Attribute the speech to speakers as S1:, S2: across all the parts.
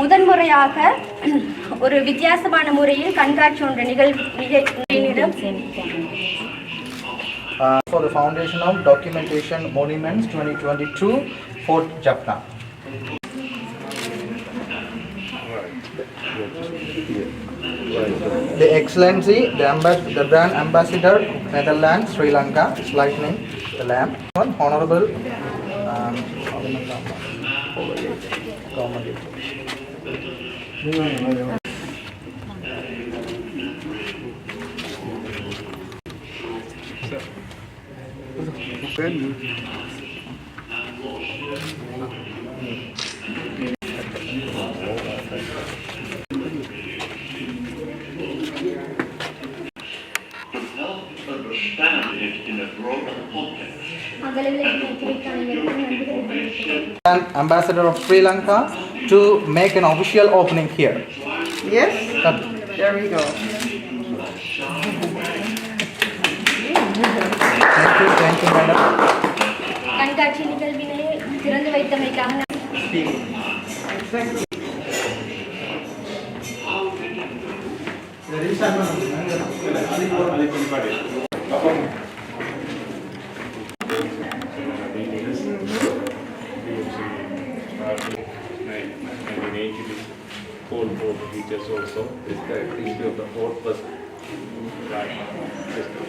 S1: முதன்முறையாக ஒரு வித்தியாசமான முறையில் கண்காட்சி ஒன்று நிகழ்நிடம்
S2: for the Foundation of Documentation Monuments 2022 Fort Jaffna. The Excellency, the Brand Ambassador, Netherlands, Sri Lanka, is lightning the lamp. One Honorable
S3: understand it in a broader context.
S2: Ambassador of Sri Lanka to make an official opening here.
S4: Yes? There we go.
S2: Thank you, madam.
S1: கண்காட்சி நிகழ்வினை திறந்து வைத்தமைக்காக
S4: Exactly.
S5: Whole board features also is the history of the whole first system.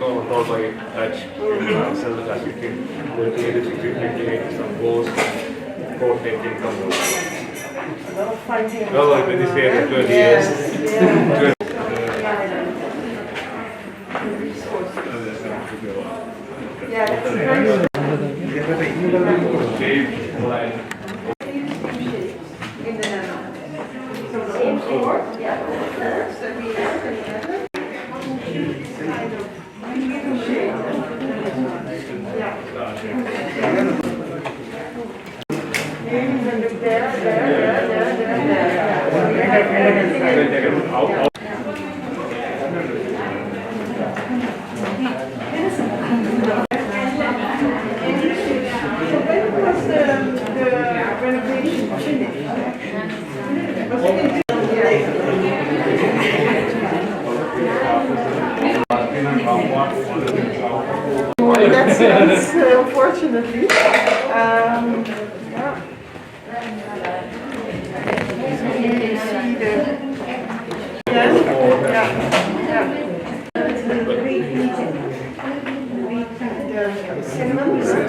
S5: Controlled by Dutch cell classification. They created 1658 some goals for taking control. Well, I've been this area 20 years.
S4: Yeah, that's very good. In the same floor? Yeah. So we have That's unfortunately. Yeah. You can see the.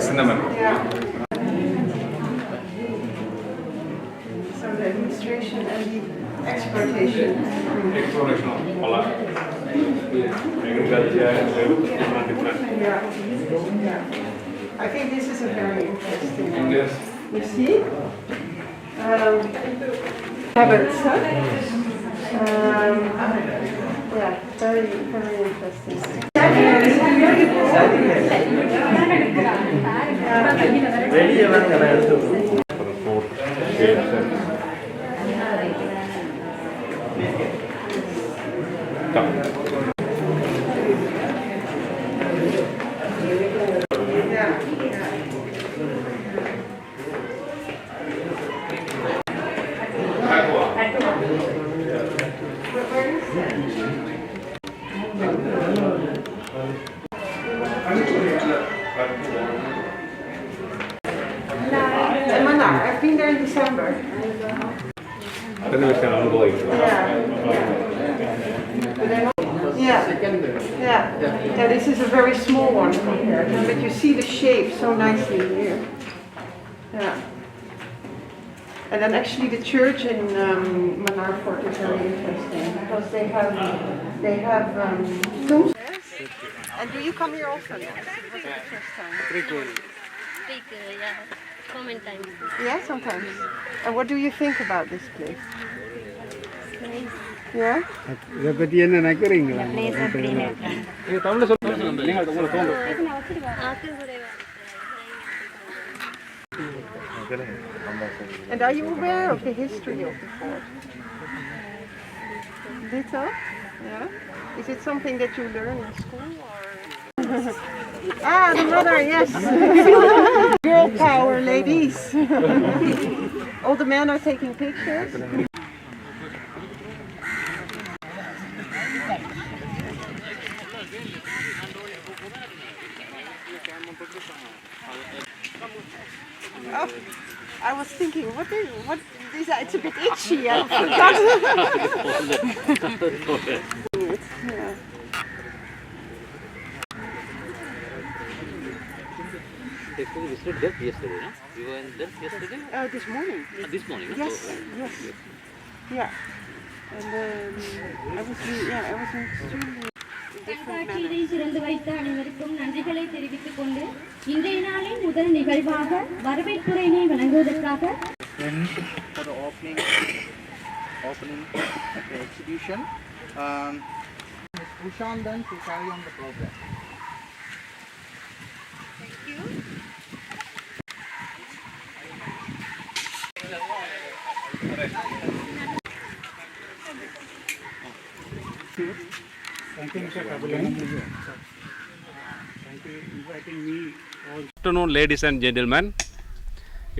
S5: Cinnamon.
S4: Yeah. So the administration and the exploitation.
S5: Exploration of agriculture and different.
S4: Yeah. I think this is a very interesting one.
S5: Yes.
S4: You see? Habits, huh? Yeah, very, very interesting. I've been there in December. Yeah, this is a very small one compared, but you see the shape so nicely here. Yeah. And then actually the church in Manarfort is very interesting because they have tombs. And do you come here often? Yes, it was the first time.
S1: yeah, common times.
S4: Yeah, sometimes. And what do you think about this place? Yeah?
S6: இதை பற்றி என்ன நினைக்கிறீங்களா இது தமிழில் சொல்லுங்க நீங்கள் உங்களுக்கு தோன்றும்
S4: And are you aware of the history of the fort? Little? Yeah? Is it something that you learn in school or? The mother, yes. Girl power, ladies. All the men are taking pictures. Oh, I was thinking, what is that? It's a bit itchy. I forgot. Yeah.
S7: Actually visited that yesterday, no? You were in that yesterday?
S4: This morning.
S7: This morning, no?
S4: Yes, yes. Yeah. And I was extremely.
S1: கண்காட்சியினை திறந்து வைத்த அனைவருக்கும் நன்றிகளை தெரிவித்துக் கொண்டு இன்றைய நாளின் முதல் நிகழ்வாக வரவேற்புரையினை வழங்குவதற்காக
S2: For the opening of the exhibition, Ms. Ushandan to carry on the program.
S6: Thank you, Mr. Kabulan. Thank you for inviting me.
S8: Good afternoon, ladies and gentlemen.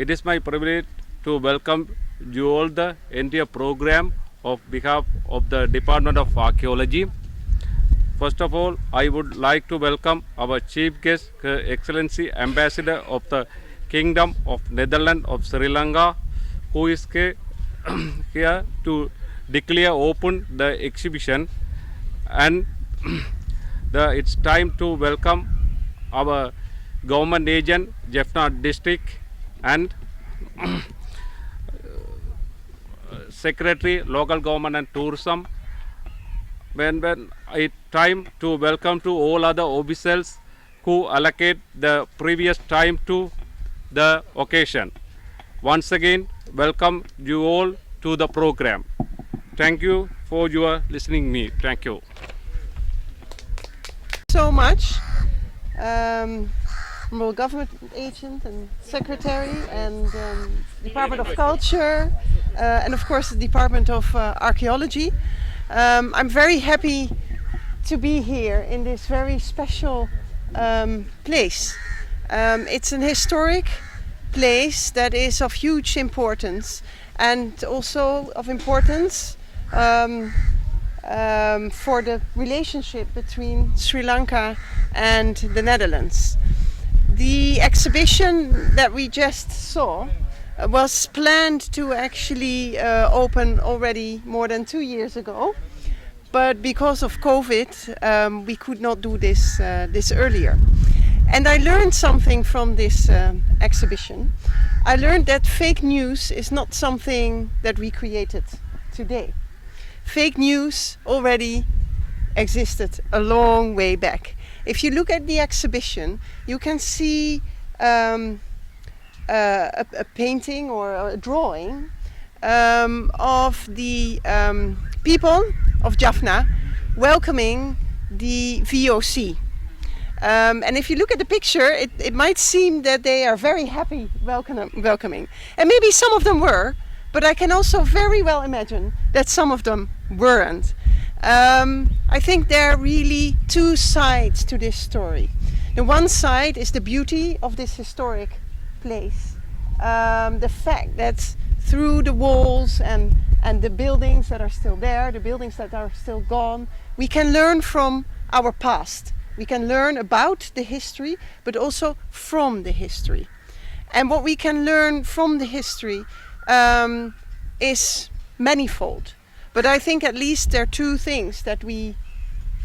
S8: It is my privilege to welcome you all the entire program of behalf of the Department of Archaeology. First of all, I would like to welcome our chief guest, Her Excellency Ambassador of the Kingdom of Netherlands of Sri Lanka, who is here to declare open the exhibition. And it's time to welcome our government agent, Jaffna District, and Secretary, Local Government and Tourism. When it's time to welcome to all other officials who allocate the previous time to the occasion. Once again, welcome you all to the program. Thank you for your listening me. Thank you.
S4: So much. Rural Government Agent and Secretary and Department of Culture and of course the Department of Archaeology. I'm very happy to be here in this very special place. It's an historic place that is of huge importance and also of importance for the relationship between Sri Lanka and the Netherlands. The exhibition that we just saw was planned to actually open already more than 2 years ago, but because of COVID we could not do this earlier. And I learned something from this exhibition. I learned that fake news is not something that we created today. Fake news already existed a long way back. If you look at the exhibition, you can see a painting or a drawing of the people of Jaffna welcoming the VOC. And if you look at the picture, it might seem that they are very happy welcoming. And maybe some of them were, but I can also very well imagine that some of them weren't. I think there are really two sides to this story. The one side is the beauty of this historic place. The fact that through the walls and the buildings that are still there, the buildings that are still gone, we can learn from our past. We can learn about the history, but also from the history. And what we can learn from the history is manifold. But I think at least there are two things that we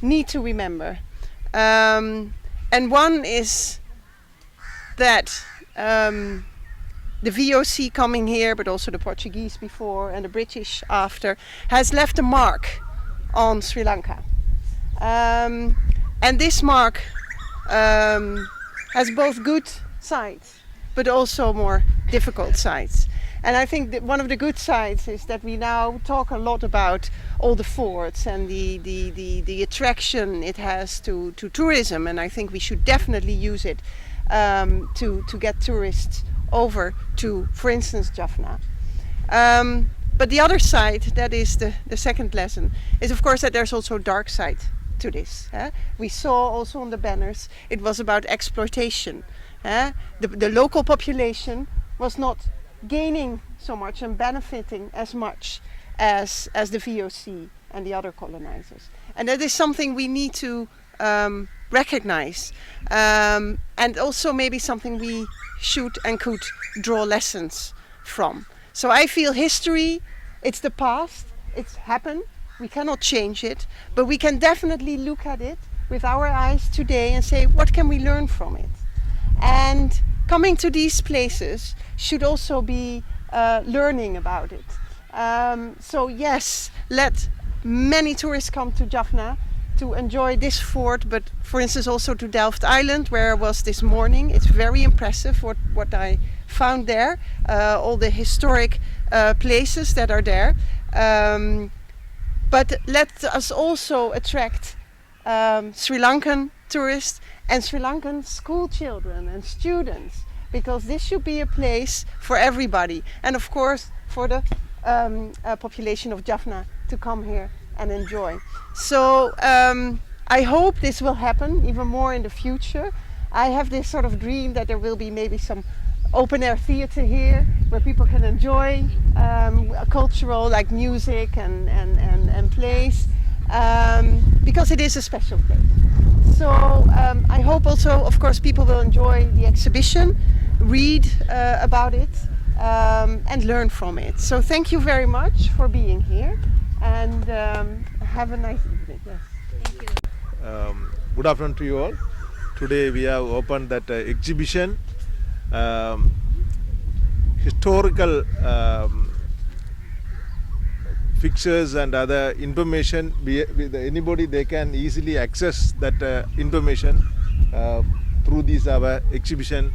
S4: need to remember. And one is that the VOC coming here, but also the Portuguese before and the British after, has left a mark on Sri Lanka. And this mark has both good sides but also more difficult sides. And I think that one of the good sides is that we now talk a lot about all the forts and the attraction it has to tourism, and I think we should definitely use it to get tourists over to, for instance, Jaffna. But the other side, that is the second lesson, is of course that there's also a dark side to this. We saw also on the banners it was about exploitation. The local population was not gaining so much and benefiting as much as the VOC and the other colonizers. And that is something we need to recognize, and also maybe something we should and could draw lessons from. So I feel history, it's the past, it's happened, we cannot change it, but we can definitely look at it with our eyes today and say, what can we learn from it? And coming to these places should also be learning about it. So yes, let many tourists come to Jaffna to enjoy this fort, but for instance also to Delft Island, where I was this morning. It's very impressive what I found there, all the historic places that are there. But let us also attract Sri Lankan tourists and Sri Lankan school children and students, because this should be a place for everybody, and of course for the population of Jaffna to come here and enjoy. So I hope this will happen even more in the future. I have this sort of dream that there will be maybe some open air theater here where people can enjoy cultural, like music and plays, because it is a special place. So I hope also, of course, people will enjoy the exhibition, read about it, and learn from it. So thank you very much for being here, and have a nice evening. Yes. Thank you.
S9: Good afternoon to you all. Today we have opened that exhibition, historical pictures and other information. With anybody, they can easily access that information through this our exhibition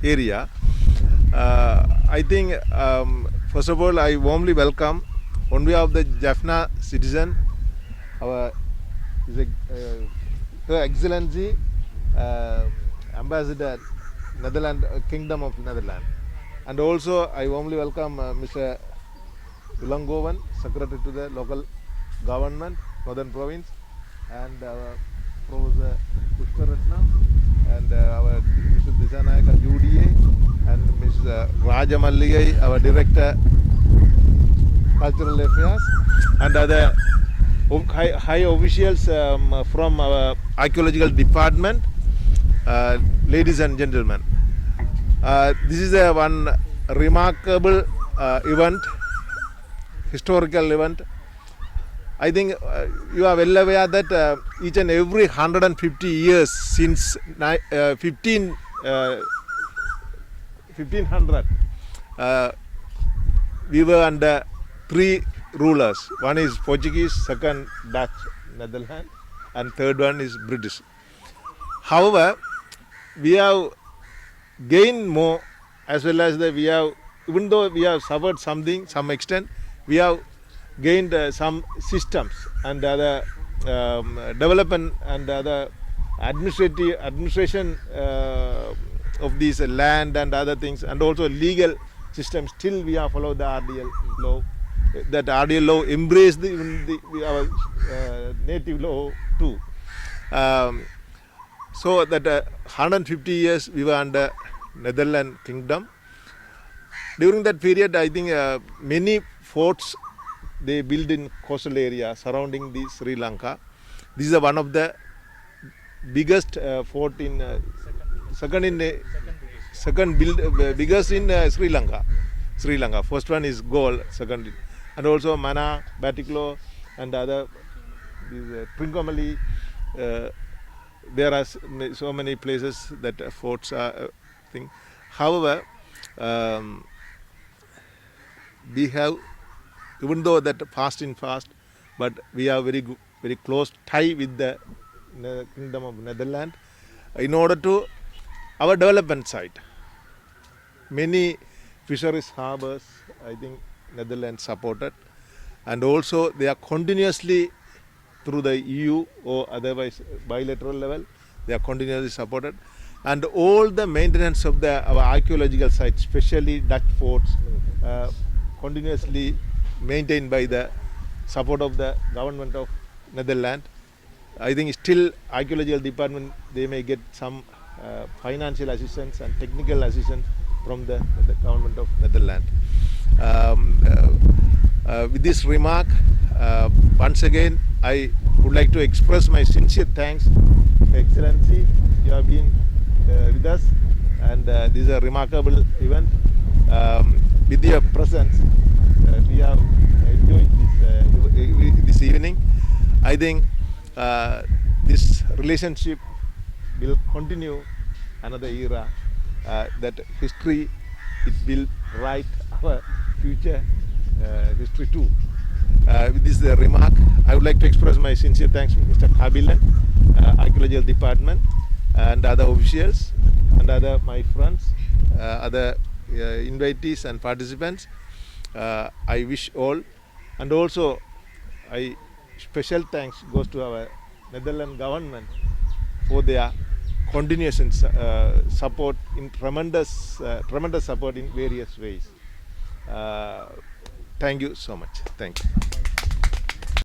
S9: area. I think first of all I warmly welcome on behalf of the Jaffna citizen our Her Excellency Ambassador Netherlands, Kingdom of Netherlands, and also I warmly welcome Mr. Ulangovan, Secretary to the local government, Northern Province, and our Professor Pushparatnam, and our Mr. Disanayaka UDA, and Mr. Raja Malligai, our Director Cultural Affairs, and other high officials from our archaeological department. Ladies and gentlemen, this is a one remarkable event, historical event. I think you are well aware that each and every 150 years since 1500 we were under three rulers. One is Portuguese, second Dutch, Netherlands, and third one is British. However, we have gained more, as well as we have, even though we have suffered something, some extent, we have gained some systems and other development and other administration of this land and other things, and also legal systems. Still we have followed the RDL law. That RDL law embraced our native law too. So that 150 years we were under Netherlands Kingdom. During that period, I think many forts they built in coastal area surrounding the Sri Lanka. This is one of the biggest fort in biggest in Sri Lanka. Sri Lanka. First one is Galle, second, and also Mana, Batiklo, and other Trincomalee. There are so many places that forts are thing. However, we have, even though that fast, but we have very close tie with the Kingdom of Netherlands in order to our development side. Many fisheries harbors, I think Netherlands supported, and also they are continuously through the EU or otherwise bilateral level, they are continuously supported, and all the maintenance of our archaeological sites, especially Dutch forts, continuously maintained by the support of the government of Netherlands. I think still archaeological department, they may get some financial assistance and technical assistance from the government of Netherlands. With this remark, once again, I would like to express my sincere thanks, Excellency. You have been with us, and this is a remarkable event. With your presence, we have enjoyed this evening. I think this relationship will continue another era. That history, it will write our future history too. With this remark, I would like to express my sincere thanks to Mr. Kabilan, Archaeological Department, and other officials, and other my friends, other invitees and participants. I wish all, and also special thanks goes to our Netherlands government for their continuous support in tremendous support in various ways. Thank you so much. Thank you.